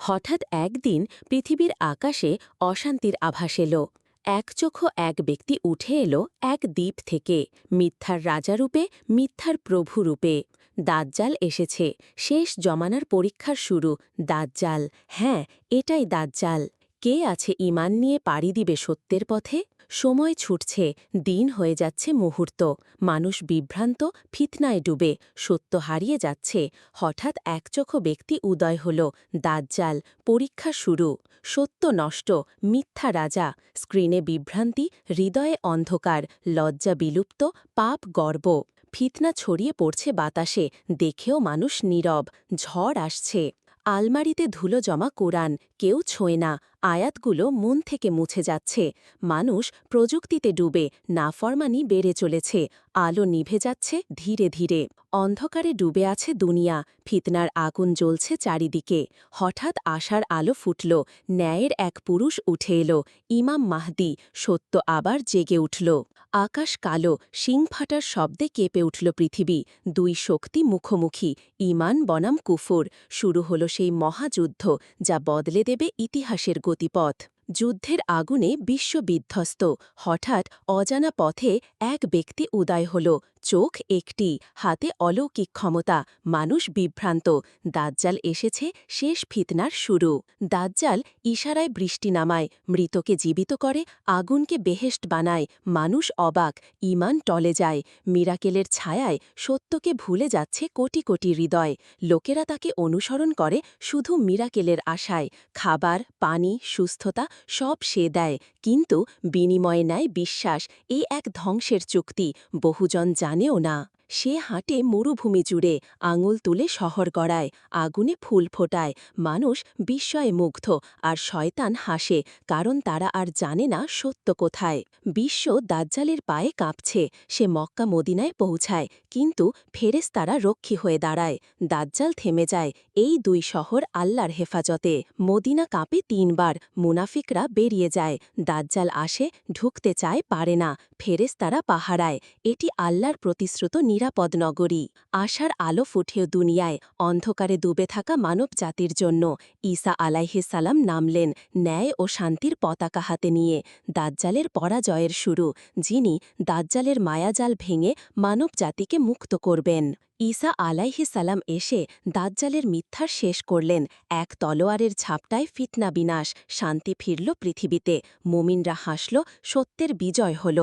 হঠাৎ একদিন পৃথিবীর আকাশে অশান্তির আভাস এলো। একচোখো এক ব্যক্তি উঠে এলো এক দ্বীপ থেকে, মিথ্যার রাজারূপে, মিথ্যার প্রভুরূপে। দাজ্জাল এসেছে, শেষ জমানার পরীক্ষার শুরু। দাজ্জাল, হ্যাঁ, এটাই দাজ্জাল। কে আছে ঈমান নিয়ে পাড়ি দিবে সত্যের পথে? সময় ছুটছে, দিন হয়ে যাচ্ছে মুহূর্ত। মানুষ বিভ্রান্ত, ফিতনায় ডুবে, সত্য হারিয়ে যাচ্ছে। হঠাৎ একচোখো ব্যক্তি উদয় হল, দাজ্জাল। পরীক্ষা শুরু। সত্য নষ্ট, মিথ্যা রাজা। স্ক্রিনে বিভ্রান্তি, হৃদয়ে অন্ধকার, লজ্জা বিলুপ্ত, পাপ গর্ব। ফিতনা ছড়িয়ে পড়ছে বাতাসে, দেখেও মানুষ নীরব। ঝড় আসছে। আলমারিতে ধুলো জমা কোরআন, কেউ ছোঁয় না। আয়াতগুলো মন থেকে মুছে যাচ্ছে। মানুষ প্রযুক্তিতে ডুবে, নাফরমানি বেড়ে চলেছে। আলো নিভে যাচ্ছে ধীরে ধীরে। অন্ধকারে ডুবে আছে দুনিয়া, ফিতনার আগুন জ্বলছে চারিদিকে। হঠাৎ আশার আলো ফুটল, ন্যায়ের এক পুরুষ উঠে এলো, ইমাম মাহদী। সত্য আবার জেগে উঠল। আকাশ কালো, শিং ফাটার শব্দে কেঁপে উঠল পৃথিবী। দুই শক্তি মুখোমুখি, ঈমান বনাম কুফর। শুরু হল সেই মহাযুদ্ধ, যা বদলে দেবে ইতিহাসের গতিপথ। যুদ্ধের আগুনে বিশ্ব বিধ্বস্ত। হঠাৎ অজানা পথে এক ব্যক্তি উদয় হল, চোখ একটি, হাতে অলৌকিক ক্ষমতা। মানুষ বিভ্রান্ত। দাজ্জাল এসেছে, শেষ ফিতনার শুরু। দাজ্জাল ইশারায় বৃষ্টি নামায়, মৃতকে জীবিত করে, আগুনকে বেহেশত বানায়। মানুষ অবাক, ঈমান টলে যায়। মিরাকেলের ছায়ায় সত্যকে ভুলে যাচ্ছে কোটি কোটি হৃদয়। লোকেরা তাকে অনুসরণ করে শুধু মিরাকেলের আশায়। খাবার, পানি, সুস্থতা সব সে দেয়, কিন্তু বিনিময়ে নেয় বিশ্বাস। এই এক ধ্বংসের চুক্তি, বহুজন জানেও না। সে হাঁটে মরুভূমি জুড়ে, আঙুল তুলে শহর গড়ায়, আগুনে ফুল ফোটায়। মানুষ বিস্ময়ে মুগ্ধ, আর শয়তান হাসে, কারণ তারা আর জানে না সত্য কোথায়। বিশ্ব দাজ্জালের পায়ে কাঁপছে। সে মক্কা মদিনায় পৌঁছায়, কিন্তু ফেরেশতারা রক্ষী হয়ে দাঁড়ায়। দাজ্জাল থেমে যায়, এই দুই শহর আল্লাহর হেফাজতে। মদিনা কাঁপে ৩ বার, মুনাফিকরা বেরিয়ে যায়। দাজ্জাল আসে, ঢুকতে চায়, পারে না। ফেরেশতারা পাহারায়। এটি আল্লাহর প্রতিশ্রুত নিরাপদ নগরী। আশার আলো ফুটেও দুনিয়ায়, অন্ধকারে ডুবে থাকা মানব জাতির জন্য। ঈসা আলাইহিস সালাম নামলেন, ন্যায় ও শান্তির পতাকা হাতে নিয়ে। দাজ্জালের পরাজয়ের শুরু, যিনি দাজ্জালের মায়াজাল ভেঙে মানব জাতিকে মুক্ত করবেন। ঈসা আলাইহিস সালাম এসে দাজ্জালের মিথ্যার শেষ করলেন। এক তলোয়ারের ঝাপটায় ফিতনা বিনাশ, শান্তি ফিরল পৃথিবীতে। মুমিনরা হাসল, সত্যের বিজয় হল।